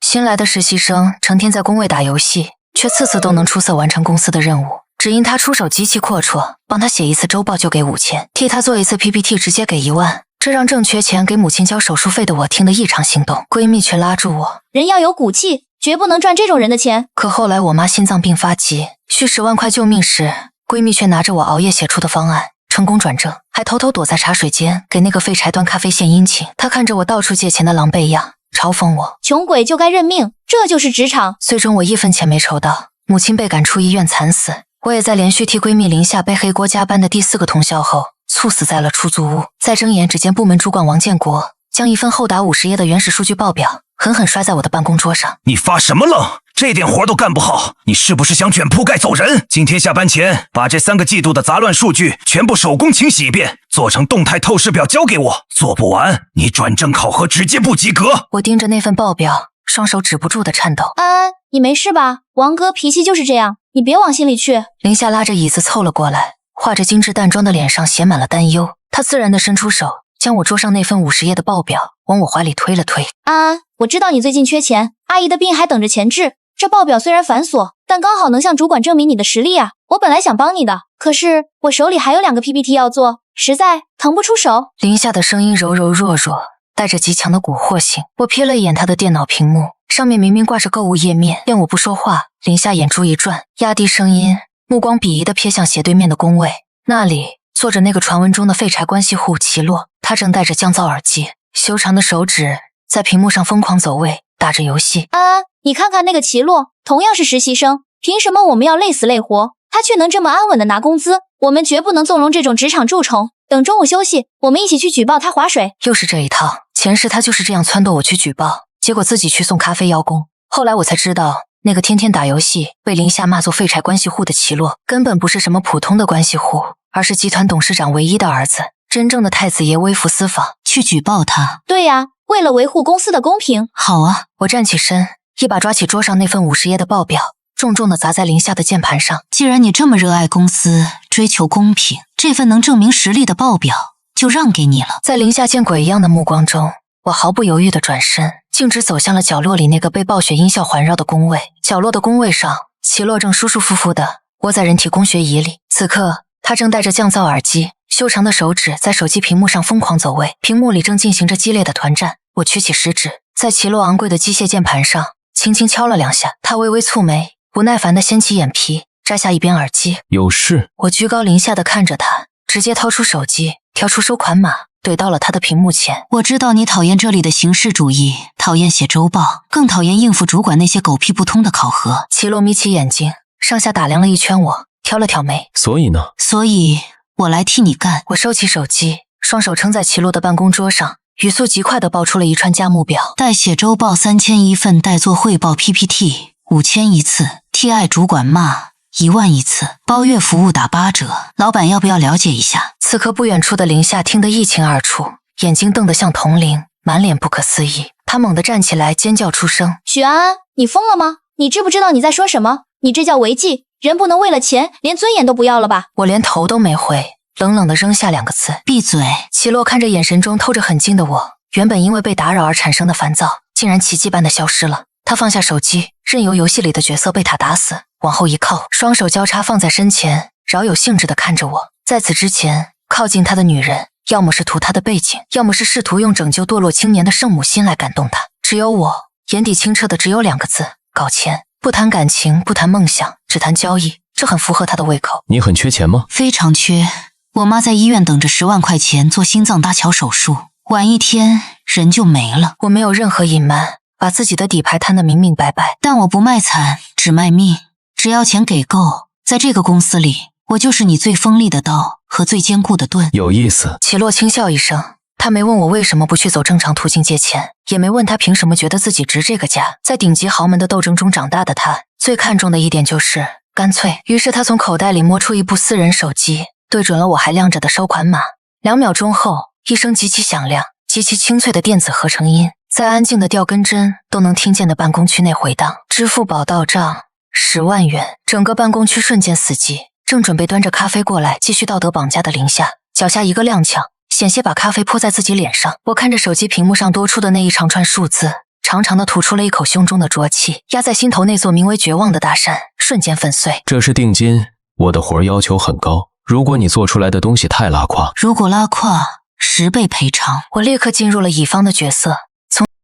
新来的实习生成天在工位打游戏，却次次都能出色完成公司的任务。只因他出手极其阔绰，帮他写一次周报就给5000，替他做一次 PPT 直接给1万。这让正缺钱给母亲交手术费的我听得异常心动，闺蜜却拉住我：人要有骨气，绝不能赚这种人的钱。可后来我妈心脏病发急，需10万块救命时，闺蜜却拿着我熬夜写出的方案成功转正，还偷偷躲在茶水间给那个废柴端咖啡献殷勤。她看着我到处借钱的狼狈样，嘲讽我：穷鬼就该认命，这就是职场。最终我1分钱没筹到，母亲被赶出医院惨死。我也在连续替闺蜜林夏背黑锅加班的第4个通宵后，猝死在了出租屋。再睁眼，只见部门主管王建国将一份厚达50页的原始数据报表狠狠摔在我的办公桌上。你发什么愣？这点活都干不好，你是不是想卷铺盖走人？今天下班前把这3个季度的杂乱数据全部手工清洗一遍，做成动态透视表交给我。做不完，你转正考核直接不及格。我盯着那份报表，双手止不住的颤抖。安安，你没事吧？王哥脾气就是这样，你别往心里去。林夏拉着椅子凑了过来，画着精致淡妆的脸上写满了担忧。她自然地伸出手，将我桌上那份50页的报表往我怀里推了推。安安，我知道你最近缺钱，阿姨的病还等着钱治。这报表虽然繁琐，但刚好能向主管证明你的实力啊。我本来想帮你的，可是我手里还有2个 PPT 要做，实在腾不出手。林夏的声音柔柔弱弱，带着极强的蛊惑性。我瞥了一眼她的电脑屏幕，上面明明挂着购物页面。见我不说话，林夏眼珠一转，压低声音，目光鄙夷地瞥向斜对面的工位，那里坐着那个传闻中的废柴关系户齐洛。他正戴着降噪耳机，修长的手指在屏幕上疯狂走位，打着游戏。安安，你看看那个齐洛，同样是实习生，凭什么我们要累死累活，他却能这么安稳的拿工资？我们绝不能纵容这种职场蛀虫。等中午休息，我们一起去举报他划水。又是这一套，前世他就是这样撺掇我去举报，结果自己去送咖啡邀功。后来我才知道，那个天天打游戏被林夏骂作废柴关系户的齐洛，根本不是什么普通的关系户，而是集团董事长唯一的儿子，真正的太子爷微服私访。去举报他？对呀，为了维护公司的公平。好啊。我站起身，一把抓起桌上那份50页的报表，重重地砸在林夏的键盘上。既然你这么热爱公司，追求公平，这份能证明实力的报表就让给你了。在林夏见鬼一样的目光中，我毫不犹豫地转身，径直走向了角落里那个被暴雪音效环绕的工位。角落的工位上，齐洛正舒舒服服地窝在人体工学椅里。此刻他正戴着降噪耳机，修长的手指在手机屏幕上疯狂走位，屏幕里正进行着激烈的团战。我屈起食指，在齐洛昂贵的机械键盘上轻轻敲了2下。他微微蹙眉，不耐烦地掀起眼皮，摘下一边耳机。有事？我居高临下地看着他，直接掏出手机，调出收款码，怼到了他的屏幕前。我知道你讨厌这里的形式主义，讨厌写周报，更讨厌应付主管那些狗屁不通的考核。齐洛眯起眼睛，上下打量了一圈我，挑了挑眉。所以呢？所以我来替你干。我收起手机，双手撑在齐洛的办公桌上，语速极快地报出了一串价目表。代写周报3000一份，代做汇报 PPT 5000一次，替爱主管骂1万一次，包月服务打8折。老板要不要了解一下？此刻不远处的林夏听得一清二楚，眼睛瞪得像铜铃，满脸不可思议。他猛地站起来尖叫出声：许安安，你疯了吗？你知不知道你在说什么？你这叫违纪，人不能为了钱连尊严都不要了吧？我连头都没回，冷冷地扔下2个字：闭嘴。齐洛看着眼神中透着狠劲的我，原本因为被打扰而产生的烦躁竟然奇迹般的消失了。他放下手机，任由游戏里的角色被他打死，往后一靠，双手交叉放在身前，饶有兴致地看着我。在此之前，靠近他的女人要么是图他的背景，要么是试图用拯救堕落青年的圣母心来感动他。只有我眼底清澈的只有2个字：搞钱。不谈感情，不谈梦想，只谈交易，这很符合他的胃口。你很缺钱吗？非常缺。我妈在医院等着10万块钱做心脏搭桥手术，晚1天人就没了。我没有任何隐瞒，把自己的底牌摊得明明白白。但我不卖惨，只卖命。只要钱给够，在这个公司里，我就是你最锋利的刀和最坚固的盾。有意思。齐洛轻笑一声，他没问我为什么不去走正常途径借钱，也没问他凭什么觉得自己值这个价。在顶级豪门的斗争中长大的他，最看重的一点就是干脆。于是他从口袋里摸出一部私人手机，对准了我还亮着的收款码。2秒钟后，一声极其响亮、极其清脆的电子合成音在安静的掉根针都能听见的办公区内回荡。支付宝到账10万元。整个办公区瞬间死寂。正准备端着咖啡过来继续道德绑架的林夏，脚下一个踉跄，险些把咖啡泼在自己脸上。我看着手机屏幕上多出的那一长串数字，长长的吐出了一口胸中的浊气，压在心头那座名为绝望的大山瞬间粉碎。这是定金，我的活儿要求很高，如果你做出来的东西太拉胯，如果拉胯，10倍赔偿。我立刻进入了乙方的角色，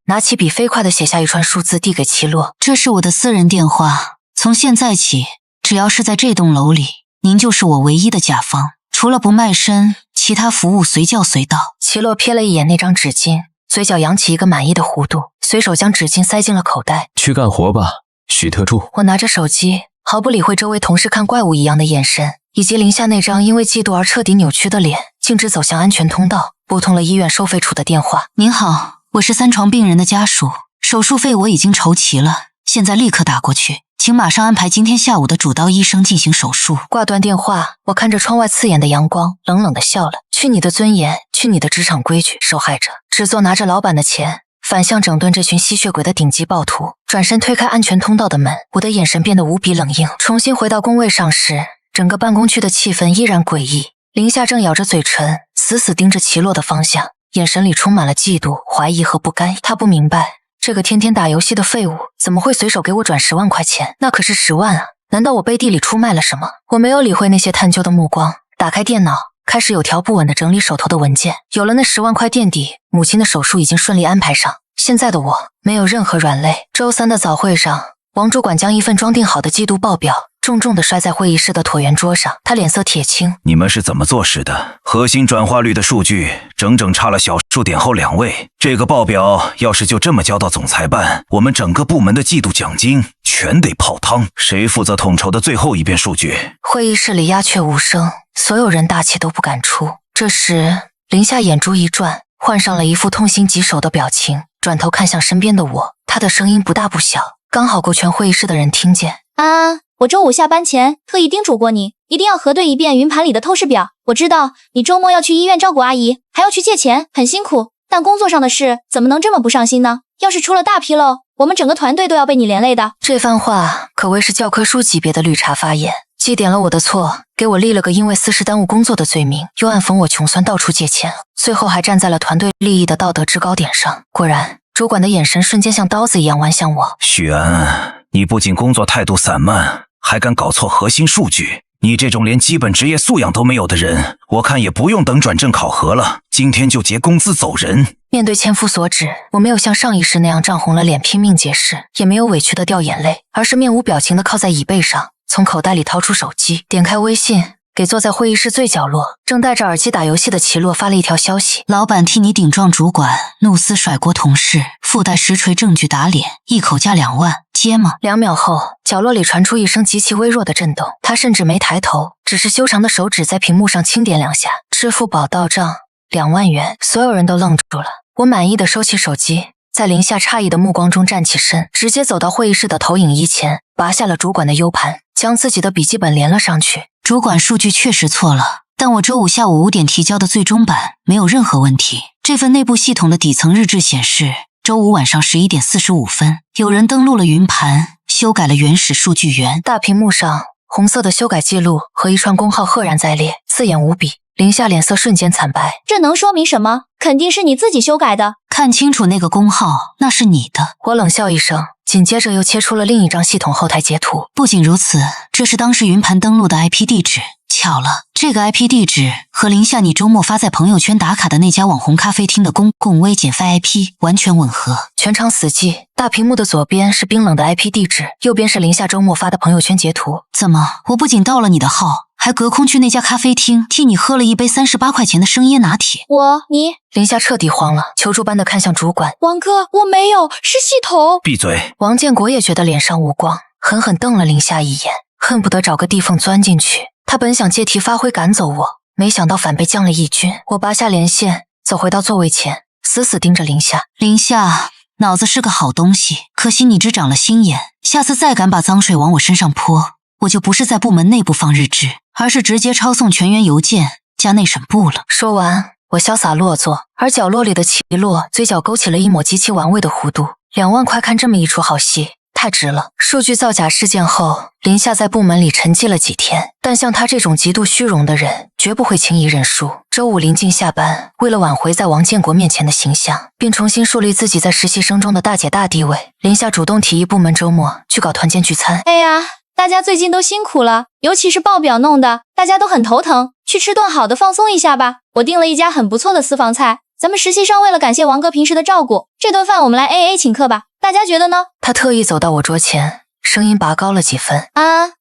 拿起笔飞快地写下一串数字递给齐洛。这是我的私人电话，从现在起，只要是在这栋楼里，您就是我唯一的甲方，除了不卖身，其他服务随叫随到。齐洛瞥了一眼那张纸巾，嘴角扬起一个满意的弧度，随手将纸巾塞进了口袋。去干活吧，许特助。我拿着手机，毫不理会周围同事看怪物一样的眼神，以及林夏那张因为嫉妒而彻底扭曲的脸，径直走向安全通道，拨通了医院收费处的电话。您好，我是3床病人的家属，手术费我已经筹齐了，现在立刻打过去，请马上安排今天下午的主刀医生进行手术。挂断电话，我看着窗外刺眼的阳光，冷冷地笑了。去你的尊严，去你的职场规矩，受害者！只做拿着老板的钱，反向整顿这群吸血鬼的顶级暴徒。转身推开安全通道的门，我的眼神变得无比冷硬。重新回到工位上时，整个办公区的气氛依然诡异。林夏正咬着嘴唇，死死盯着齐洛的方向，眼神里充满了嫉妒、怀疑和不甘。他不明白，这个天天打游戏的废物怎么会随手给我转10万块钱？那可是10万啊！难道我背地里出卖了什么？我没有理会那些探究的目光，打开电脑，开始有条不紊地整理手头的文件。有了那10万块垫底，母亲的手术已经顺利安排上。现在的我没有任何软肋。周3的早会上，王主管将一份装订好的季度报表重重地摔在会议室的椭圆桌上，他脸色铁青。你们是怎么做事的？核心转化率的数据整整差了小数点后2位。这个报表要是就这么交到总裁办，我们整个部门的季度奖金全得泡汤。谁负责统筹的最后一遍数据？会议室里鸦雀无声，所有人大气都不敢出。这时，林夏眼珠一转，换上了一副痛心疾首的表情，转头看向身边的我，他的声音不大不小，刚好够全会议室的人听见。安安，我周5下班前特意叮嘱过你，一定要核对一遍云盘里的透视表。我知道你周末要去医院照顾阿姨，还要去借钱，很辛苦，但工作上的事怎么能这么不上心呢？要是出了大纰漏，我们整个团队都要被你连累的。这番话可谓是教科书级别的绿茶发言，既点了我的错，给我立了个因为私事耽误工作的罪名，又暗讽我穷酸到处借钱，最后还站在了团队利益的道德制高点上。果然，主管的眼神瞬间像刀子一样剜向我。许安，你不仅工作态度散漫，还敢搞错核心数据。你这种连基本职业素养都没有的人，我看也不用等转正考核了，今天就结工资走人。面对千夫所指，我没有像上一世那样涨红了脸拼命解释，也没有委屈的掉眼泪，而是面无表情的靠在椅背上，从口袋里掏出手机，点开微信，给坐在会议室最角落正戴着耳机打游戏的齐洛发了一条消息：老板替你顶撞主管，怒撕甩锅同事，附带实锤证据打脸，一口价2万，接吗？2秒后，角落里传出一声极其微弱的震动，他甚至没抬头，只是修长的手指在屏幕上轻点2下，支付宝到账2万元。所有人都愣住了。我满意的收起手机，在林夏诧异的目光中站起身，直接走到会议室的投影仪前，拔下了主管的 U 盘，将自己的笔记本连了上去。主管数据确实错了，但我周5下午5点提交的最终版没有任何问题。这份内部系统的底层日志显示，周5晚上11点45分，有人登录了云盘，修改了原始数据源。大屏幕上，红色的修改记录和一串工号赫然在列，刺眼无比。林夏脸色瞬间惨白。这能说明什么？肯定是你自己修改的。看清楚那个工号，那是你的。我冷笑一声，紧接着又切出了另一张系统后台截图。不仅如此，这是当时云盘登录的 IP 地址。巧了，这个 IP 地址和林夏你周末发在朋友圈打卡的那家网红咖啡厅的公共微减费 IP 完全吻合。全场死寂，大屏幕的左边是冰冷的 IP 地址，右边是林夏周末发的朋友圈截图。怎么，我不仅盗了你的号，还隔空去那家咖啡厅替你喝了一杯38块钱的生椰拿铁？你……林夏彻底慌了，求助般的看向主管。王哥，我没有，是系统。闭嘴！王建国也觉得脸上无光，狠狠瞪了林夏一眼，恨不得找个地缝钻进去。他本想借题发挥赶走我，没想到反被降了一军。我拔下连线，走回到座位前，死死盯着林夏。林夏，脑子是个好东西，可惜你只长了心眼。下次再敢把脏水往我身上泼，我就不是在部门内部放日志，而是直接抄送全员邮件加内审部了。说完，我潇洒落座，而角落里的齐洛嘴角勾起了一抹极其玩味的弧度。2万块看这么一出好戏，太直了。数据造假事件后，林夏在部门里沉寂了几天，但像他这种极度虚荣的人，绝不会轻易认输。周五临近下班，为了挽回在王建国面前的形象，并重新树立自己在实习生中的大姐大地位，林夏主动提议部门周末去搞团建聚餐。哎呀，大家最近都辛苦了，尤其是报表弄的，大家都很头疼，去吃顿好的放松一下吧。我订了一家很不错的私房菜，咱们实习生为了感谢王哥平时的照顾，这顿饭我们来 AA 请客吧，大家觉得呢？他特意走到我桌前，声音拔高了几分。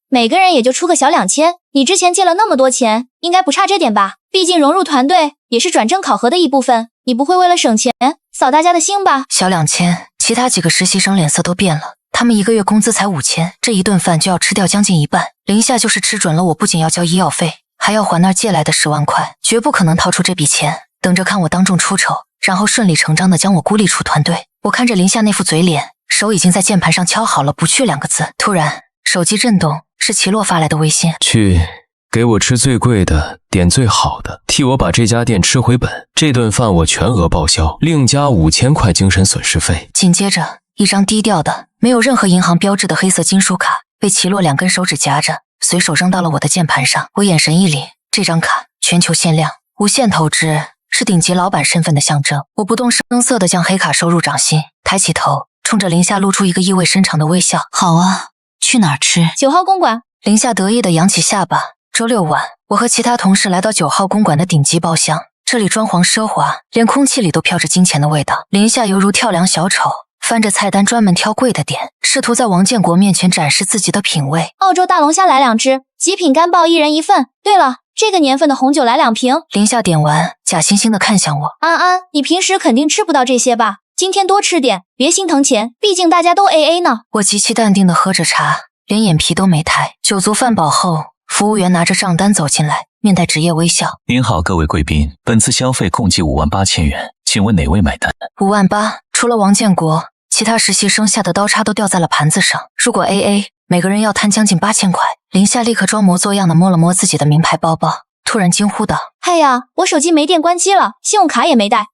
每个人也就出个小2000，你之前借了那么多钱，应该不差这点吧？毕竟融入团队也是转正考核的一部分，你不会为了省钱扫大家的兴吧？小2000，其他几个实习生脸色都变了。他们一个月工资才5000，这一顿饭就要吃掉将近一半。林夏就是吃准了，我不仅要交医药费，还要还那儿借来的10万块，绝不可能掏出这笔钱，等着看我当众出丑，然后顺理成章地将我孤立出团队。我看着林夏那副嘴脸，手已经在键盘上敲好了不去2个字。突然，手机震动，是齐洛发来的微信。去给我吃最贵的，点最好的，替我把这家店吃回本。这顿饭我全额报销，另加5000块精神损失费。紧接着，一张低调的、没有任何银行标志的黑色金属卡被齐洛2根手指夹着，随手扔到了我的键盘上。我眼神一凛，这张卡全球限量，无限投资，是顶级老板身份的象征。我不动声色地将黑卡收入掌心，抬起头，冲着林夏露出一个意味深长的微笑。好啊，去哪儿吃？9号公馆。林夏得意地扬起下巴。周六晚，我和其他同事来到9号公馆的顶级包厢，这里装潢奢华，连空气里都飘着金钱的味道。林夏犹如跳梁小丑，翻着菜单专门挑贵的点，试图在王建国面前展示自己的品味。澳洲大龙虾来2只，极品干鲍1人1份。对了，这个年份的红酒来2瓶。林夏点完，假惺惺地看向我。安安，你平时肯定吃不到这些吧？今天多吃点，别心疼钱，毕竟大家都 AA 呢。我极其淡定地喝着茶，连眼皮都没抬。酒足饭饱后，服务员拿着账单走进来，面带职业微笑。您好，各位贵宾，本次消费共计58000元，请问哪位买单？58000，除了王建国，其他实习生下的刀叉都掉在了盘子上。如果 AA， 每个人要摊将近8000块。林夏立刻装模作样地摸了摸自己的名牌包包，突然惊呼道：哎呀，我手机没电关机了，信用卡也没带。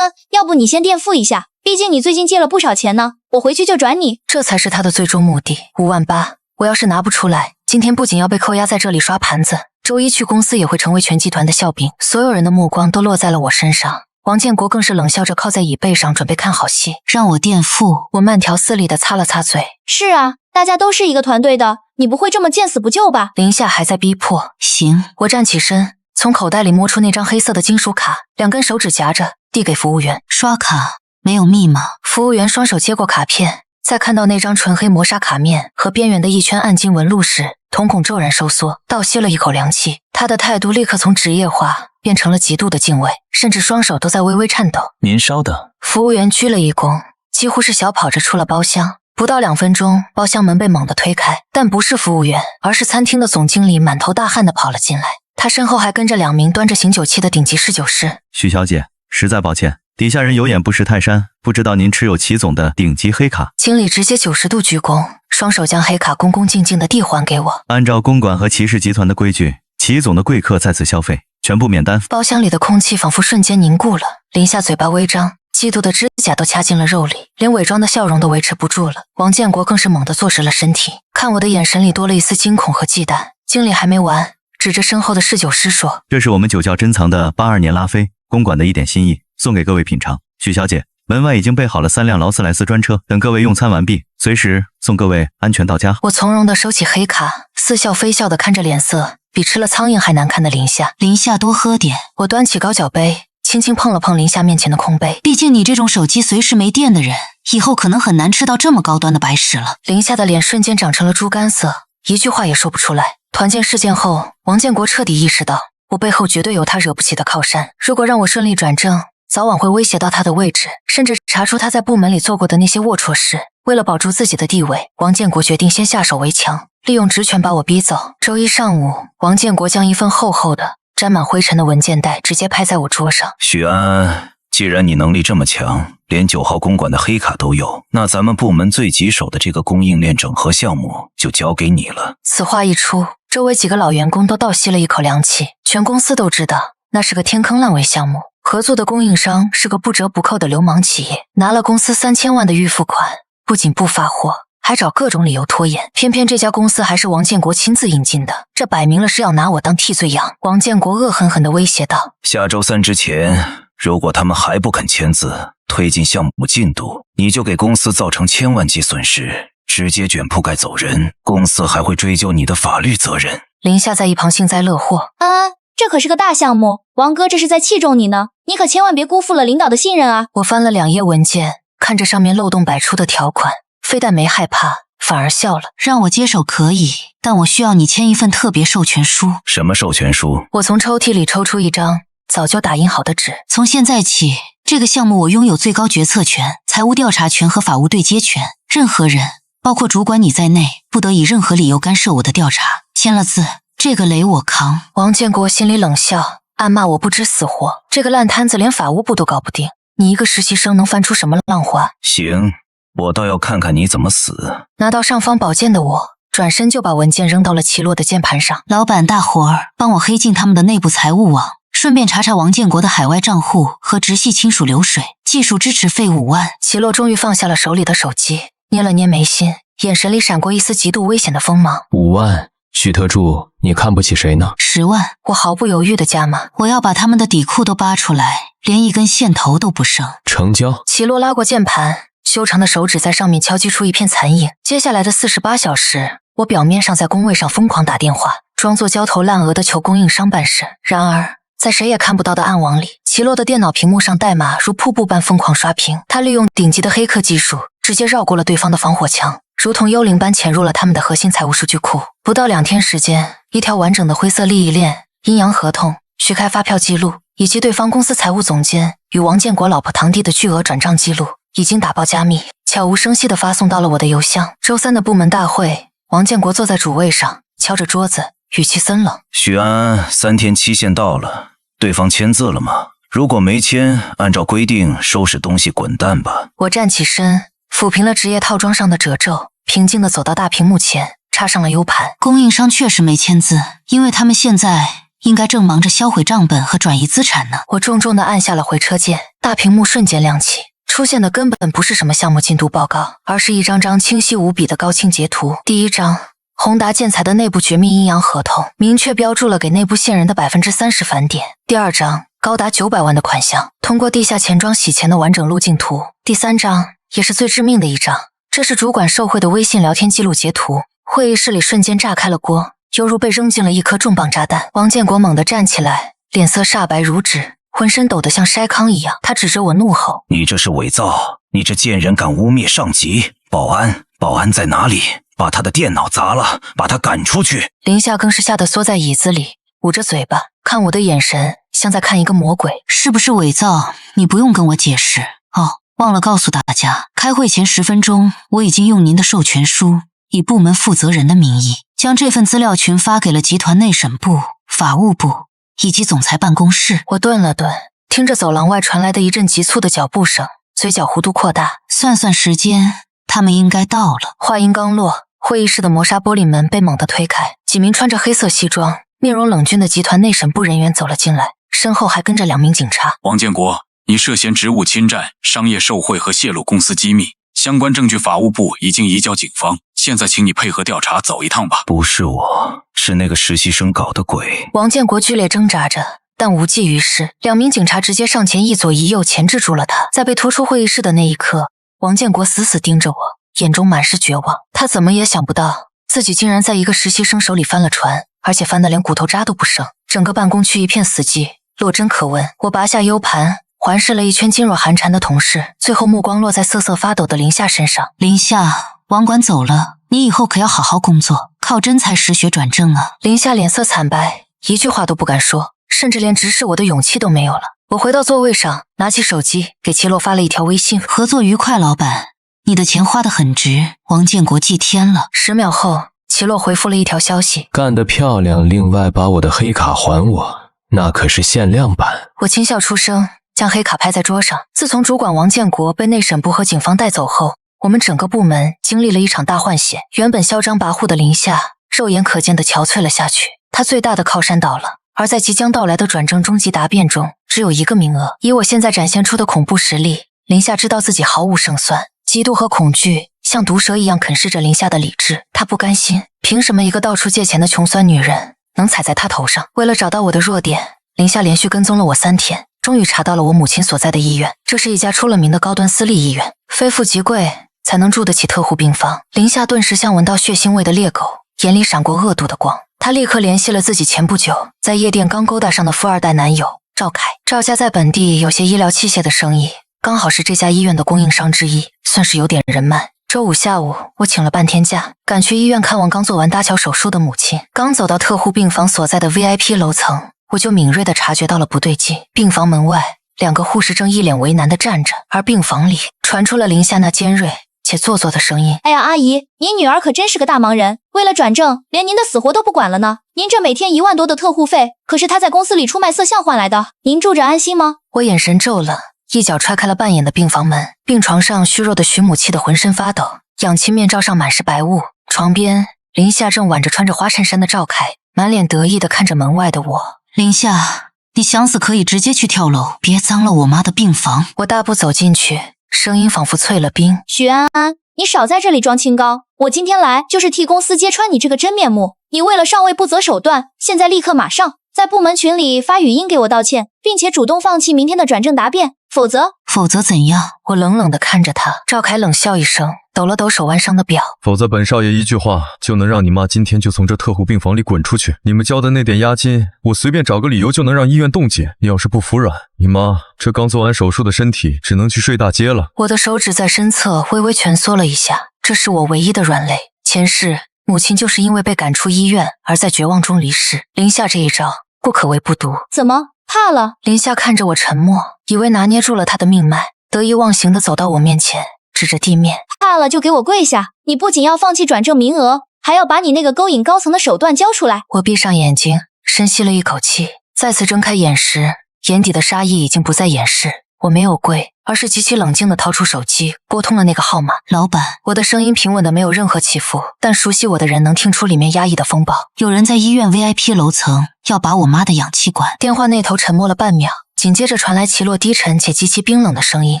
要不你先垫付一下，毕竟你最近借了不少钱呢，我回去就转你。这才是他的最终目的。58000，我要是拿不出来，今天不仅要被扣押在这里刷盘子，周一去公司也会成为全集团的笑柄。所有人的目光都落在了我身上，王建国更是冷笑着靠在椅背上准备看好戏。让我垫付。我慢条斯理地擦了擦嘴。是啊，大家都是一个团队的，你不会这么见死不救吧？林夏还在逼迫。行。我站起身，从口袋里摸出那张黑色的金属卡，2根手指夹着，递给服务员。刷卡，没有密码。服务员双手接过卡片，在看到那张纯黑磨砂卡面和边缘的一圈暗金纹路时，瞳孔骤然收缩，倒吸了一口凉气。他的态度立刻从职业化变成了极度的敬畏，甚至双手都在微微颤抖。您稍等。服务员鞠了一躬，几乎是小跑着出了包厢。不到2分钟，包厢门被猛地推开，但不是服务员，而是餐厅的总经理满头大汗地跑了进来。他身后还跟着2名端着醒酒器的顶级侍酒师。徐小姐，实在抱歉，底下人有眼不识泰山，不知道您持有齐总的顶级黑卡。经理直接90度鞠躬，双手将黑卡恭恭敬敬地递还给我。按照公馆和齐氏集团的规矩，齐总的贵客在此消费全部免单。包厢里的空气仿佛瞬间凝固了，林夏嘴巴微张，嫉妒的指甲都掐进了肉里，连伪装的笑容都维持不住了。王建国更是猛地坐实了身体，看我的眼神里多了一丝惊恐和忌惮。经理还没完，指着身后的侍酒师说：这是我们酒窖珍藏的82年拉菲，公馆的一点心意，送给各位品尝。许小姐，门外已经备好了3辆劳斯莱斯专车，等各位用餐完毕，随时送各位安全到家。我从容地收起黑卡，似笑非笑地看着脸色比吃了苍蝇还难看的林夏。林夏多喝点。我端起高脚杯，轻轻碰了碰林夏面前的空杯。毕竟你这种手机随时没电的人，以后可能很难吃到这么高端的白食了。林夏的脸瞬间长成了猪肝色，一句话也说不出来。团建事件后，王建国彻底意识到我背后绝对有他惹不起的靠山。如果让我顺利转正，早晚会威胁到他的位置，甚至查出他在部门里做过的那些龌龊事。为了保住自己的地位，王建国决定先下手为强，利用职权把我逼走。周一上午，王建国将一份厚厚的沾满灰尘的文件袋直接拍在我桌上。许安安，既然你能力这么强，连9号公馆的黑卡都有，那咱们部门最棘手的这个供应链整合项目就交给你了。此话一出，周围几个老员工都倒吸了一口凉气。全公司都知道那是个天坑烂尾项目，合作的供应商是个不折不扣的流氓企业，拿了公司3000万的预付款，不仅不发货，还还找各种理由拖延。偏偏这家公司还是王建国亲自引进的，这摆明了是要拿我当替罪羊。王建国恶狠狠地威胁道：下周3之前，如果他们还不肯签字推进项目进度，你就给公司造成千万级损失，直接卷铺盖走人，公司还会追究你的法律责任。林夏在一旁幸灾乐祸：安安，这可是个大项目，王哥这是在器重你呢，你可千万别辜负了领导的信任啊！我翻了2页文件，看着上面漏洞百出的条款，非但没害怕，反而笑了。让我接手可以，但我需要你签一份特别授权书。什么授权书？我从抽屉里抽出一张早就打印好的纸。从现在起，这个项目我拥有最高决策权、财务调查权和法务对接权。任何人，包括主管你在内，不得以任何理由干涉我的调查。签了字，这个雷我扛。王建国心里冷笑，暗骂我不知死活。这个烂摊子连法务部都搞不定，你一个实习生能翻出什么浪花？行，我倒要看看你怎么死。拿到尚方宝剑的我，转身就把文件扔到了齐洛的键盘上。老板大伙儿，帮我黑进他们的内部财务网，顺便查查王建国的海外账户和直系亲属流水，技术支持费5万。齐洛终于放下了手里的手机，捏了捏眉心，眼神里闪过一丝极度危险的锋芒。5万，许特助，你看不起谁呢？10万，我毫不犹豫的加码。我要把他们的底裤都扒出来，连一根线头都不剩。成交。齐洛拉过键盘，修长的手指在上面敲击出一片残影。接下来的48小时，我表面上在工位上疯狂打电话，装作焦头烂额的求供应商办事。然而在谁也看不到的暗网里，齐洛的电脑屏幕上代码如瀑布般疯狂刷屏。他利用顶级的黑客技术，直接绕过了对方的防火墙，如同幽灵般潜入了他们的核心财务数据库。不到2天时间，一条完整的灰色利益链、阴阳合同、续开发票记录，以及对方公司财务总监与王建国老婆堂弟的巨额转账记录，已经打包加密，悄无声息地发送到了我的邮箱。周3的部门大会，王建国坐在主位上，敲着桌子，语气森冷。许安安，3天期限到了，对方签字了吗？如果没签，按照规定收拾东西滚蛋吧。我站起身，抚平了职业套装上的褶皱，平静地走到大屏幕前，插上了 U 盘。供应商确实没签字，因为他们现在应该正忙着销毁账本和转移资产呢。我重重地按下了回车键，大屏幕瞬间亮起，出现的根本不是什么项目进度报告，而是一张张清晰无比的高清截图。第一张，宏达建材的内部绝密阴阳合同，明确标注了给内部线人的30%返点。第二张，高达900万的款项，通过地下钱庄洗钱的完整路径图。第三张，也是最致命的一张，这是主管受贿的微信聊天记录截图。会议室里瞬间炸开了锅，犹如被扔进了一颗重磅炸弹。王建国猛地站起来，脸色煞白如纸，浑身抖得像筛糠一样。他指着我怒吼：你这是伪造！你这贱人敢污蔑上级！保安，保安在哪里？把他的电脑砸了，把他赶出去！林夏更是吓得缩在椅子里，捂着嘴巴，看我的眼神像在看一个魔鬼。是不是伪造？你不用跟我解释。哦，忘了告诉大家，开会前10分钟，我已经用您的授权书，以部门负责人的名义，将这份资料群发给了集团内审部、法务部以及总裁办公室。我顿了顿，听着走廊外传来的一阵急促的脚步声，嘴角弧度扩大。算算时间，他们应该到了。话音刚落，会议室的磨砂玻璃门被猛地推开，几名穿着黑色西装、面容冷峻的集团内审部人员走了进来，身后还跟着2名警察。王建国，你涉嫌职务侵占、商业受贿和泄露公司机密，相关证据法务部已经移交警方，现在请你配合调查，走一趟吧。不是我，是那个实习生搞的鬼。王建国剧烈挣扎着，但无济于事。2名警察直接上前一左一右钳制住了他。在被拖出会议室的那一刻，王建国死死盯着我，眼中满是绝望。他怎么也想不到，自己竟然在一个实习生手里翻了船，而且翻得连骨头渣都不剩。整个办公区一片死寂，落针可闻。我拔下 U 盘，环视了一圈噤若寒蝉的同事，最后目光落在瑟瑟发抖的林夏身上。林夏，王管走了，你以后可要好好工作，靠真才实学转正啊。林夏脸色惨白，一句话都不敢说，甚至连直视我的勇气都没有了。我回到座位上，拿起手机给齐洛发了一条微信：合作愉快，老板，你的钱花得很值，王建国祭天了。10秒后，齐洛回复了一条消息：干得漂亮，另外把我的黑卡还我，那可是限量版。我轻笑出声，将黑卡拍在桌上。自从主管王建国被内审部和警方带走后，我们整个部门经历了一场大换血。原本嚣张跋扈的林夏，肉眼可见的憔悴了下去。他最大的靠山倒了，而在即将到来的转正终极答辩中，只有1个名额。以我现在展现出的恐怖实力，林夏知道自己毫无胜算，嫉妒和恐惧像毒蛇一样啃噬着林夏的理智。他不甘心，凭什么一个到处借钱的穷酸女人能踩在他头上？为了找到我的弱点，林夏连续跟踪了我3天，终于查到了我母亲所在的医院。这是一家出了名的高端私立医院，非富即贵才能住得起特护病房。林夏顿时像闻到血腥味的猎狗，眼里闪过恶毒的光。他立刻联系了自己前不久在夜店刚勾搭上的富二代男友赵凯。赵家在本地有些医疗器械的生意，刚好是这家医院的供应商之一，算是有点人脉。周五下午，我请了半天假，赶去医院看望刚做完搭桥手术的母亲。刚走到特护病房所在的 VIP 楼层，我就敏锐地察觉到了不对劲。病房门外，2个护士正一脸为难地站着，而病房里传出了林夏那尖锐且做作的声音：“哎呀，阿姨，您女儿可真是个大忙人，为了转正，连您的死活都不管了呢。您这每天1万多的特护费，可是她在公司里出卖色相换来的，您住着安心吗？”我眼神皱了，一脚踹开了半掩的病房门。病床上虚弱的徐母气得浑身发抖，氧气面罩上满是白雾。床边，林夏正挽着穿着花衬衫的赵凯，满脸得意地看着门外的我。林夏，你想死可以直接去跳楼，别脏了我妈的病房。我大步走进去，声音仿佛淬了冰：“许安安，你少在这里装清高，我今天来就是替公司揭穿你这个真面目。你为了上位不择手段，现在立刻马上在部门群里发语音给我道歉，并且主动放弃明天的转正答辩，否则怎样？”我冷冷地看着他。赵凯冷笑一声，抖了抖手腕上的表：“否则本少爷一句话就能让你妈今天就从这特护病房里滚出去。你们交的那点押金，我随便找个理由就能让医院冻结。你要是不服软，你妈这刚做完手术的身体只能去睡大街了。”我的手指在身侧微微蜷缩了一下，这是我唯一的软肋。前世母亲就是因为被赶出医院而在绝望中离世，林夏这一招不可谓不毒。怎么怕了？林夏看着我沉默，以为拿捏住了他的命脉，得意忘形地走到我面前，指着地面：“怕了就给我跪下！你不仅要放弃转正名额，还要把你那个勾引高层的手段交出来！”我闭上眼睛，深吸了一口气，再次睁开眼时，眼底的杀意已经不再掩饰。我没有跪，而是极其冷静地掏出手机，拨通了那个号码。老板，我的声音平稳的没有任何起伏，但熟悉我的人能听出里面压抑的风暴。有人在医院 VIP 楼层要拔我妈的氧气管。电话那头沉默了半秒，紧接着传来齐洛低沉且极其冰冷的声音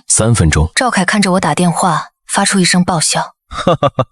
：“3分钟。”赵凯看着我打电话，发出一声爆笑：“哈哈哈，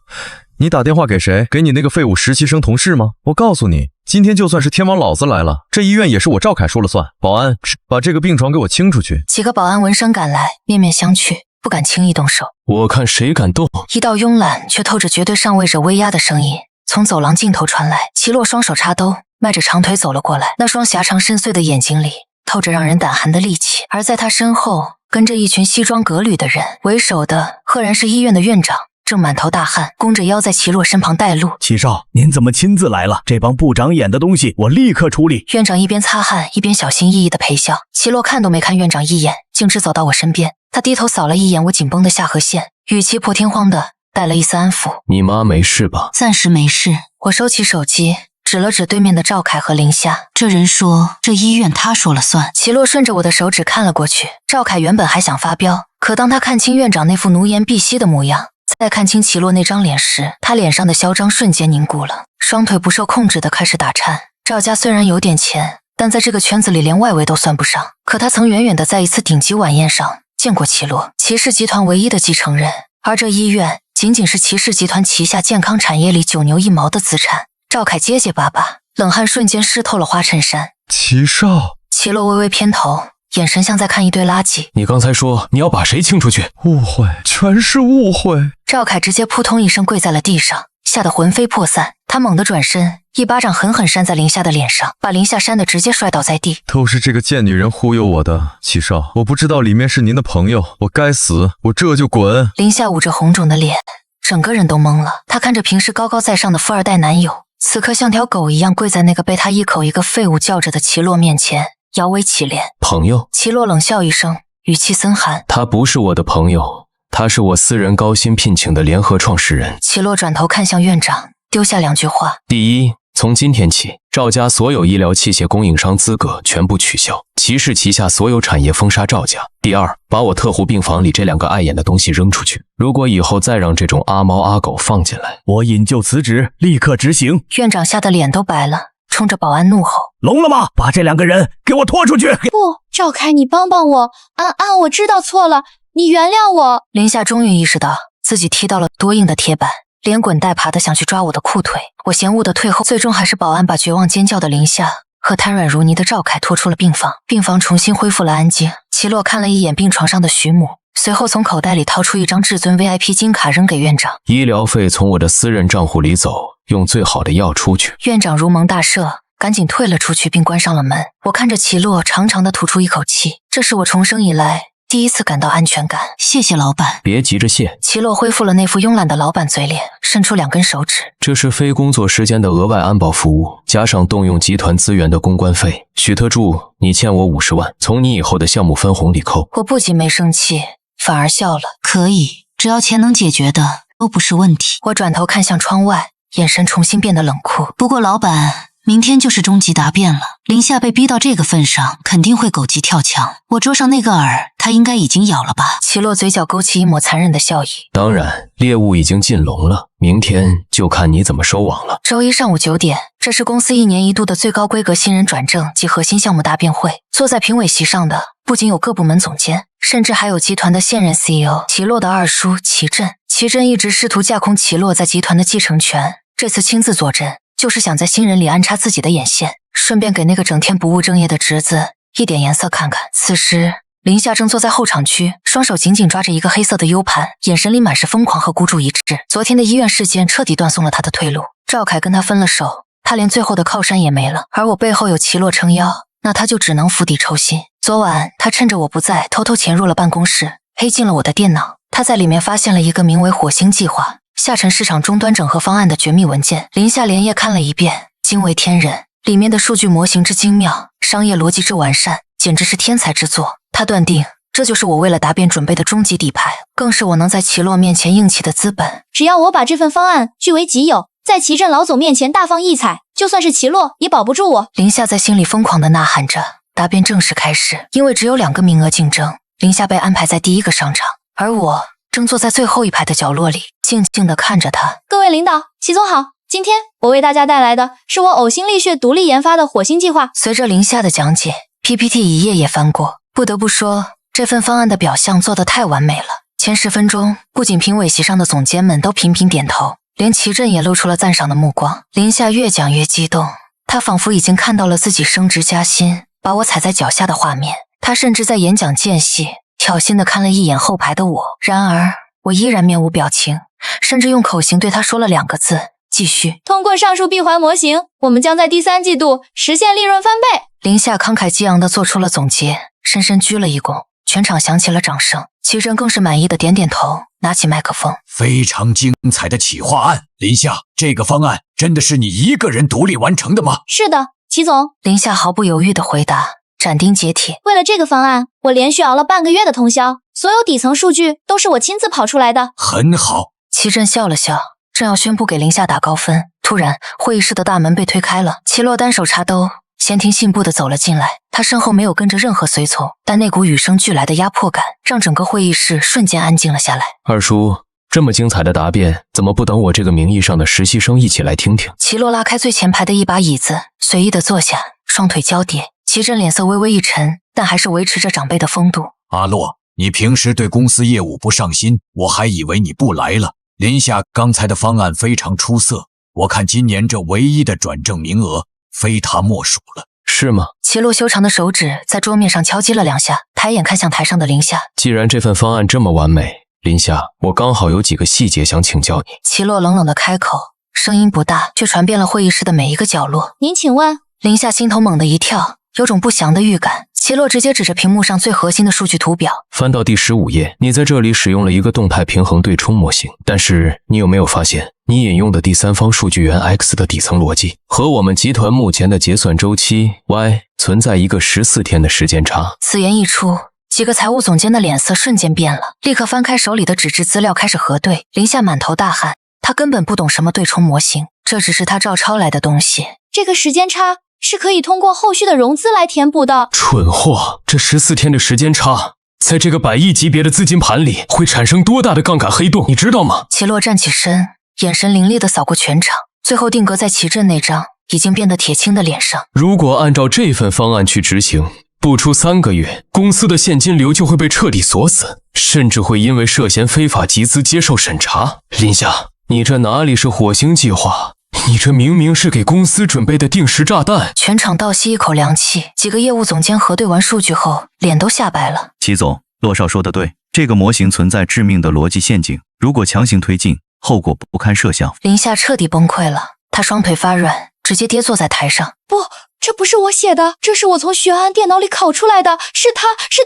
你打电话给谁？给你那个废物实习生同事吗？我告诉你，今天就算是天王老子来了，这医院也是我赵凯说了算。保安，把这个病床给我清出去。”几个保安闻声赶来，面面相觑，不敢轻易动手。我看谁敢动！一道慵懒却透着绝对上位者威压的声音从走廊尽头传来。齐洛双手插兜，迈着长腿走了过来，那双狭长深邃的眼睛里透着让人胆寒的戾气。而在他身后跟着一群西装革履的人，为首的赫然是医院的院长，正满头大汗，弓着腰在齐洛身旁带路。“齐少，您怎么亲自来了？这帮不长眼的东西，我立刻处理。”院长一边擦汗一边小心翼翼地陪笑。齐洛看都没看院长一眼，径直走到我身边。他低头扫了一眼我紧绷的下颌线，语气破天荒的带了一丝安抚：“你妈没事吧？”“暂时没事。”我收起手机，指了指对面的赵凯和林夏：“这人说这医院他说了算。”齐洛顺着我的手指看了过去。赵凯原本还想发飙，可当他看清院长那副奴颜婢膝的模样，再看清齐洛那张脸时，他脸上的嚣张瞬间凝固了，双腿不受控制的开始打颤。赵家虽然有点钱，但在这个圈子里连外围都算不上，可他曾远远的在一次顶级晚宴上见过齐洛，齐氏集团唯一的继承人，而这医院仅仅是齐氏集团旗下健康产业里9牛1毛的资产。赵凯结结巴巴，冷汗瞬间湿透了花衬衫。“齐少！”齐洛微微偏头，眼神像在看一堆垃圾。“你刚才说你要把谁清出去？”“误会，全是误会。”赵凯直接扑通一声跪在了地上，吓得魂飞魄散。他猛地转身，一巴掌狠狠扇在林夏的脸上，把林夏扇得直接摔倒在地。“都是这个贱女人忽悠我的，齐少，我不知道里面是您的朋友，我该死，我这就滚！”林夏捂着红肿的脸，整个人都懵了。他看着平时高高在上的富二代男友，此刻像条狗一样跪在那个被他一口一个废物叫着的齐洛面前，摇尾乞怜。“朋友？”齐洛冷笑一声，语气森寒：“他不是我的朋友，他是我私人高薪聘请的联合创始人。”齐洛转头看向院长，丢下2句话：“第一，从今天起，赵家所有医疗器械供应商资格全部取消，齐氏旗下所有产业封杀赵家。第二，把我特护病房里这2个碍眼的东西扔出去。如果以后再让这种阿猫阿狗放进来，我引咎辞职，立刻执行。”院长吓得脸都白了，冲着保安怒吼：“聋了吗？把这2个人给我拖出去！”“不，赵凯，你帮帮我，安安，我知道错了，你原谅我。”林夏终于意识到自己踢到了多硬的铁板，连滚带爬的想去抓我的裤腿。我嫌恶的退后，最终还是保安把绝望尖叫的林夏和瘫软如泥的赵凯拖出了病房。病房重新恢复了安静。齐洛看了一眼病床上的徐母，随后从口袋里掏出一张至尊 VIP 金卡扔给院长。医疗费从我的私人账户里走，用最好的药出去。院长如蒙大赦，赶紧退了出去并关上了门。我看着齐洛长长的吐出一口气，这是我重生以来第一次感到安全感。谢谢老板。别急着谢。齐洛恢复了那副慵懒的老板嘴脸，伸出2根手指。这是非工作时间的额外安保服务，加上动用集团资源的公关费。许特助，你欠我50万，从你以后的项目分红里扣。我不仅没生气，反而笑了。可以，只要钱能解决的都不是问题。我转头看向窗外，眼神重新变得冷酷。不过老板，明天就是终极答辩了，林夏被逼到这个份上，肯定会狗急跳墙。我桌上那个饵，他应该已经咬了吧？齐洛嘴角勾起一抹残忍的笑意。当然，猎物已经进笼了，明天就看你怎么收网了。周一上午9点，这是公司1年1度的最高规格新人转正及核心项目答辩会。坐在评委席上的不仅有各部门总监，甚至还有集团的现任 CEO 齐洛的二叔齐震。齐震一直试图架空齐洛在集团的继承权，这次亲自坐镇，就是想在新人里安插自己的眼线，顺便给那个整天不务正业的侄子一点颜色看看。此时林夏正坐在后场区，双手紧紧抓着一个黑色的 U 盘，眼神里满是疯狂和孤注一掷。昨天的医院事件彻底断送了他的退路，赵凯跟他分了手，他连最后的靠山也没了。而我背后有齐洛撑腰，那他就只能釜底抽薪。昨晚他趁着我不在，偷偷潜入了办公室，黑进了我的电脑。他在里面发现了一个名为火星计划下沉市场终端整合方案的绝密文件。林夏连夜看了一遍，惊为天人，里面的数据模型之精妙，商业逻辑之完善，简直是天才之作。他断定这就是我为了答辩准备的终极底牌，更是我能在齐洛面前硬气的资本。只要我把这份方案据为己有，在齐震老总面前大放异彩，就算是齐洛也保不住我。林夏在心里疯狂地呐喊着。答辩正式开始，因为只有2个名额竞争，林夏被安排在第一个上场，而我正坐在最后一排的角落里，静静地看着他。各位领导，齐总好，今天我为大家带来的是我呕心沥血独立研发的火星计划。随着林夏的讲解， PPT 一页页翻过，不得不说，这份方案的表象做得太完美了。前10分钟，不仅评委席上的总监们都频频点头，连齐震也露出了赞赏的目光。林夏越讲越激动，他仿佛已经看到了自己升职加薪，把我踩在脚下的画面。他甚至在演讲间隙挑衅地看了一眼后排的我，然而我依然面无表情，甚至用口型对他说了2个字：继续。通过上述闭环模型，我们将在第3季度实现利润翻倍。林夏慷慨激昂地做出了总结，深深鞠了一躬，全场响起了掌声。齐震更是满意的点点头，拿起麦克风：非常精彩的企划案，林夏，这个方案真的是你一个人独立完成的吗？是的，齐总。林夏毫不犹豫地回答，斩钉截铁。为了这个方案，我连续熬了半个月的通宵，所有底层数据都是我亲自跑出来的。很好。齐震笑了笑，正要宣布给林夏打高分，突然会议室的大门被推开了，齐洛单手插兜，先庭信步地走了进来。他身后没有跟着任何随从，但那股与生俱来的压迫感让整个会议室瞬间安静了下来。二叔，这么精彩的答辩，怎么不等我这个名义上的实习生一起来听听？齐洛拉开最前排的一把椅子，随意地坐下，双腿交叠。齐震脸色微微一沉，但还是维持着长辈的风度。阿洛，你平时对公司业务不上心，我还以为你不来了。林夏刚才的方案非常出色，我看今年这唯一的转正名额非他莫属了。是吗？齐洛修长的手指在桌面上敲击了2下，抬眼看向台上的林夏。既然这份方案这么完美，林夏，我刚好有几个细节想请教你。齐洛冷冷的开口，声音不大，却传遍了会议室的每一个角落。您请问？林夏心头猛地一跳，有种不祥的预感。齐洛直接指着屏幕上最核心的数据图表，翻到第15页，你在这里使用了一个动态平衡对冲模型，但是你有没有发现，你引用的第三方数据源 X 的底层逻辑和我们集团目前的结算周期 Y 存在一个14天的时间差？此言一出，几个财务总监的脸色瞬间变了，立刻翻开手里的纸质资料开始核对。林夏满头大汗，他根本不懂什么对冲模型，这只是他照抄来的东西。这个时间差是可以通过后续的融资来填补的。蠢货，这14天的时间差，在这个100亿级别的资金盘里会产生多大的杠杆黑洞，你知道吗？齐洛站起身，眼神凌厉地扫过全场，最后定格在齐震那张已经变得铁青的脸上。如果按照这份方案去执行，不出3个月，公司的现金流就会被彻底锁死，甚至会因为涉嫌非法集资接受审查。林夏，你这哪里是火星计划？你这明明是给公司准备的定时炸弹！全场倒吸一口凉气，几个业务总监核对完数据后，脸都吓白了。齐总，骆少说的对，这个模型存在致命的逻辑陷阱，如果强行推进，后果不堪设想。林夏彻底崩溃了，他双腿发软，直接跌坐在台上。不，这不是我写的，这是我从许安安电脑里拷出来的，是他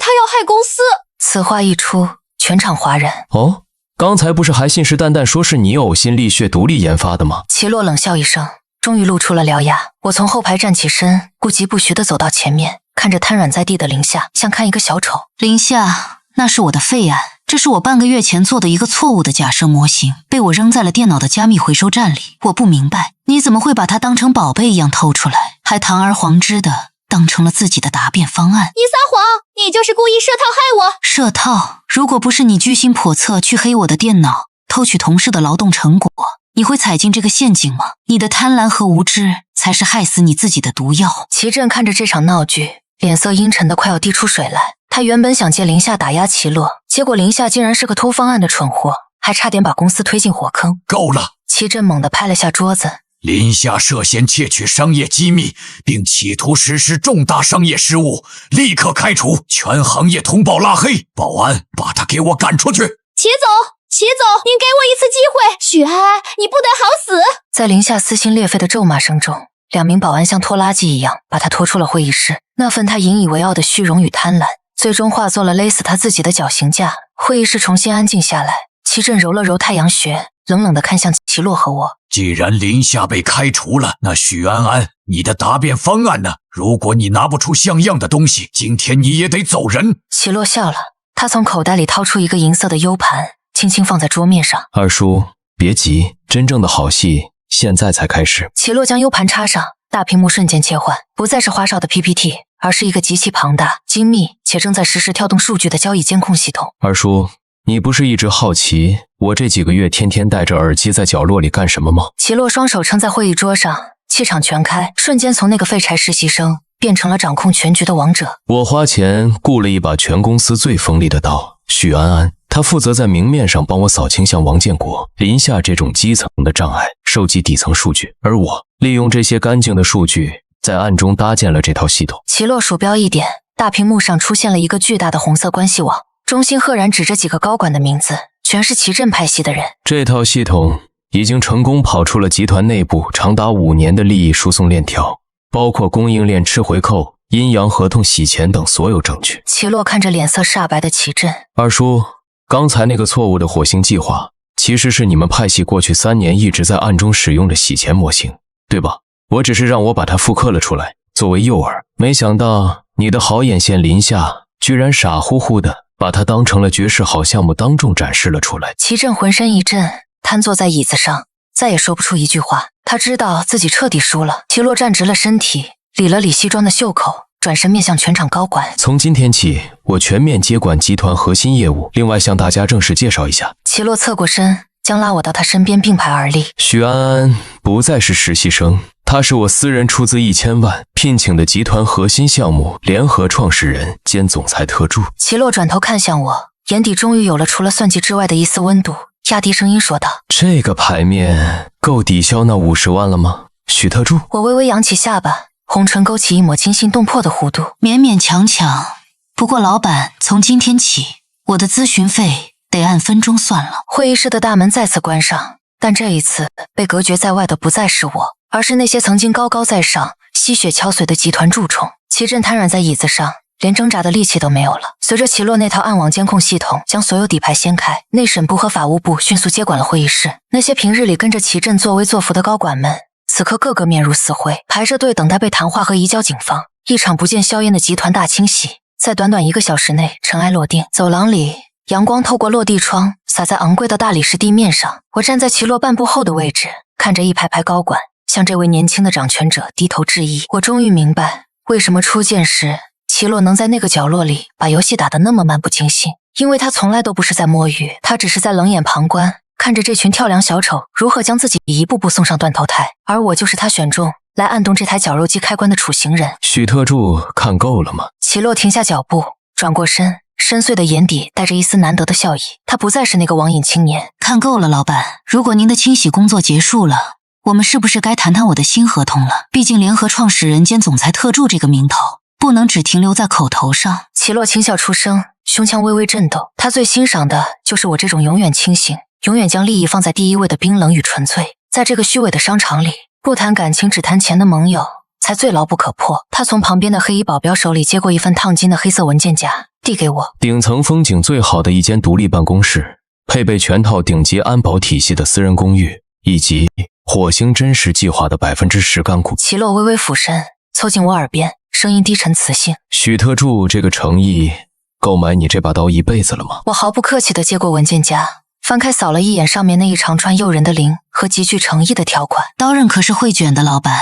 要害公司。此话一出，全场哗然。哦，刚才不是还信誓旦旦说是你呕心沥血独立研发的吗？齐洛冷笑一声，终于露出了獠牙。我从后排站起身，不疾不徐地走到前面，看着瘫软在地的林夏，像看一个小丑。林夏，那是我的废案，这是我半个月前做的一个错误的假设模型，被我扔在了电脑的加密回收站里。我不明白，你怎么会把它当成宝贝一样偷出来，还堂而皇之的当成了自己的答辩方案。你撒谎，你就是故意设套害我。设套？如果不是你居心叵测去黑我的电脑，偷取同事的劳动成果，你会踩进这个陷阱吗？你的贪婪和无知才是害死你自己的毒药。齐震看着这场闹剧，脸色阴沉的快要滴出水来。他原本想借林夏打压齐洛，结果林夏竟然是个偷方案的蠢货，还差点把公司推进火坑。够了！齐震猛地拍了下桌子。林夏涉嫌窃取商业机密，并企图实施重大商业失误，立刻开除，全行业通报拉黑。保安，把他给我赶出去！齐总，您给我一次机会，许安安，你不得好死！在林夏撕心裂肺的咒骂声中，2名保安像拖拉机一样把他拖出了会议室。那份他引以为傲的虚荣与贪婪，最终化作了勒死他自己的绞刑架。会议室重新安静下来，齐震揉了揉太阳穴，冷冷地看向齐洛和我。既然林夏被开除了，那许安安，你的答辩方案呢？如果你拿不出像样的东西，今天你也得走人。齐洛笑了，他从口袋里掏出一个银色的 U 盘，轻轻放在桌面上。二叔，别急，真正的好戏现在才开始。齐洛将 U 盘插上，大屏幕瞬间切换，不再是花哨的 PPT， 而是一个极其庞大、精密且正在实时跳动数据的交易监控系统。二叔，你不是一直好奇我这几个月天天戴着耳机在角落里干什么吗？齐洛双手撑在会议桌上，气场全开，瞬间从那个废柴实习生变成了掌控全局的王者。我花钱雇了一把全公司最锋利的刀，许安安，他负责在明面上帮我扫清像王建国、林夏这种基层的障碍，收集底层数据，而我利用这些干净的数据，在暗中搭建了这套系统。齐洛鼠标一点，大屏幕上出现了一个巨大的红色关系网，中心赫然指着几个高管的名字，全是齐震派系的人。这套系统已经成功跑出了集团内部长达5年的利益输送链条，包括供应链吃回扣、阴阳合同洗钱等所有证据。齐洛看着脸色煞白的齐震，二叔，刚才那个错误的火星计划，其实是你们派系过去3年一直在暗中使用的洗钱模型，对吧？我只是让我把它复刻了出来，作为诱饵。没想到你的好眼线林夏居然傻乎乎的把它当成了绝世好项目当众展示了出来。齐震浑身一震，瘫坐在椅子上，再也说不出一句话。他知道自己彻底输了。齐洛站直了身体，理了理西装的袖口，转身面向全场高管。从今天起，我全面接管集团核心业务。另外向大家正式介绍一下。齐洛侧过身，将拉我到他身边并排而立。许安安不再是实习生，他是我私人出资1000万聘请的集团核心项目联合创始人兼总裁特助。齐洛转头看向我，眼底终于有了除了算计之外的一丝温度，压低声音说道：这个牌面够抵消那50万了吗？许特助。我微微扬起下巴，红唇勾起一抹惊心动魄的弧度。勉勉强强，不过老板，从今天起，我的咨询费得按分钟算了。会议室的大门再次关上，但这一次被隔绝在外的不再是我，而是那些曾经高高在上、吸血敲碎的集团蛀虫。齐震瘫软在椅子上，连挣扎的力气都没有了。随着齐洛那套暗网监控系统将所有底牌掀开，内审部和法务部迅速接管了会议室。那些平日里跟着齐震作威作福的高管们，此刻个个面如死灰，排着队等待被谈话和移交警方。一场不见硝烟的集团大清洗，在短短1个小时内尘埃落定。走廊里，阳光透过落地窗洒在昂贵的大理石地面上。我站在齐洛半步后的位置，看着一排排高管向这位年轻的掌权者低头致意。我终于明白，为什么初见时齐洛能在那个角落里把游戏打得那么漫不经心。因为他从来都不是在摸鱼，他只是在冷眼旁观，看着这群跳梁小丑如何将自己一步步送上断头台。而我就是他选中来按动这台绞肉机开关的处刑人。许特助看够了吗？齐洛停下脚步，转过身，深邃的眼底带着一丝难得的笑意。他不再是那个网瘾青年。看够了，老板。如果您的清洗工作结束了，我们是不是该谈谈我的新合同了？毕竟联合创始人兼总裁特助这个名头，不能只停留在口头上。齐洛轻笑出声，胸腔微微震动。他最欣赏的就是我这种永远清醒，永远将利益放在第一位的冰冷与纯粹。在这个虚伪的商场里，不谈感情只谈钱的盟友才最牢不可破。他从旁边的黑衣保镖手里接过一份烫金的黑色文件夹，递给我。顶层风景最好的一间独立办公室，配备全套顶级安保体系的私人公寓，以及火星真实计划的10%干股。齐洛微微俯身，凑近我耳边，声音低沉磁性。许特助这个诚意，够买你这把刀一辈子了吗？我毫不客气地接过文件夹，翻开扫了一眼上面那一长串诱人的零和极具诚意的条款。刀刃可是会卷的，老板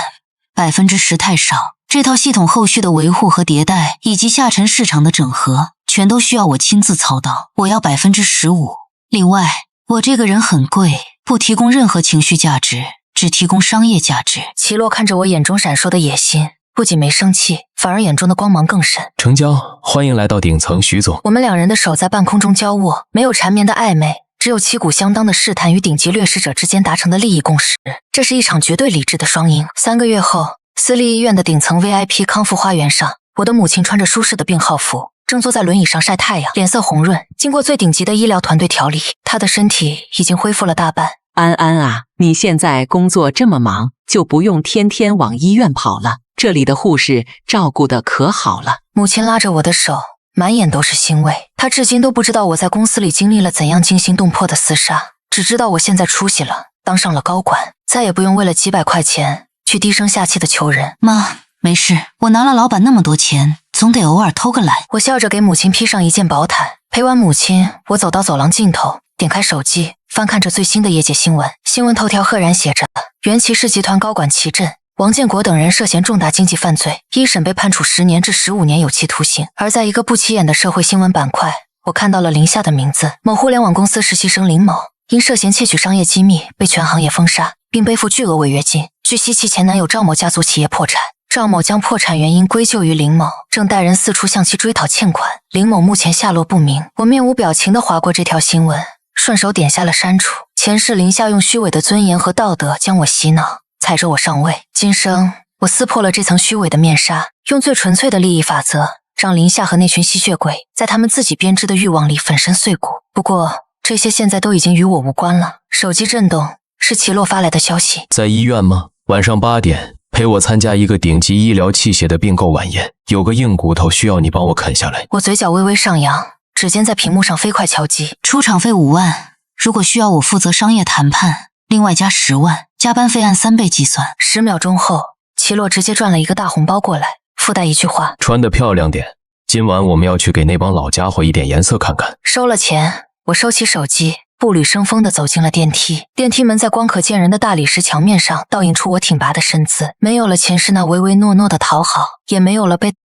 ，10%太少。这套系统后续的维护和迭代，以及下沉市场的整合，全都需要我亲自操刀。我要15%。另外，我这个人很贵，不提供任何情绪价值，只提供商业价值。齐洛看着我眼中闪烁的野心，不仅没生气，反而眼中的光芒更深。成交，欢迎来到顶层，许总。我们两人的手在半空中交握，没有缠绵的暧昧，只有旗鼓相当的试探与顶级掠食者之间达成的利益共识。这是一场绝对理智的双赢。3个月后，私立医院的顶层 VIP 康复花园上，我的母亲穿着舒适的病号服，正坐在轮椅上晒太阳，脸色红润。经过最顶级的医疗团队调理，她的身体已经恢复了大半。安安啊，你现在工作这么忙，就不用天天往医院跑了，这里的护士照顾得可好了。母亲拉着我的手，满眼都是欣慰。她至今都不知道我在公司里经历了怎样惊心动魄的厮杀，只知道我现在出息了，当上了高管，再也不用为了几百块钱去低声下气的求人。妈，没事，我拿了老板那么多钱，总得偶尔偷个懒。我笑着给母亲披上一件薄毯，陪完母亲，我走到走廊尽头，点开手机，翻看着最新的业界新闻。新闻头条赫然写着：原骑士集团高管齐振、王建国等人涉嫌重大经济犯罪，一审被判处10年至15年有期徒刑。而在一个不起眼的社会新闻板块，我看到了林夏的名字。某互联网公司实习生林某因涉嫌窃取商业机密被全行业封杀，并背负巨额违约金。据悉，其前男友赵某家族企业破产，赵某将破产原因归咎于林某，正带人四处向其追讨欠款。林某目前下落不明。我面无表情地划过这条新闻，顺手点下了删除。前世林夏用虚伪的尊严和道德将我洗脑，踩着我上位。今生我撕破了这层虚伪的面纱，用最纯粹的利益法则，让林夏和那群吸血鬼在他们自己编织的欲望里粉身碎骨。不过这些现在都已经与我无关了。手机震动，是齐洛发来的消息。在医院吗？晚上8点，陪我参加一个顶级医疗器械的并购晚宴，有个硬骨头需要你帮我啃下来。我嘴角微微上扬，指尖在屏幕上飞快敲击。出场费5万，如果需要我负责商业谈判，另外加10万，加班费按3倍计算。10秒钟后，齐洛直接转了一个大红包过来，附带一句话：穿得漂亮点，今晚我们要去给那帮老家伙一点颜色看看。收了钱，我收起手机，步履生风地走进了电梯。电梯门在光可见人的大理石墙面上倒映出我挺拔的身姿，没有了前世那唯唯诺诺的讨好，也没有了被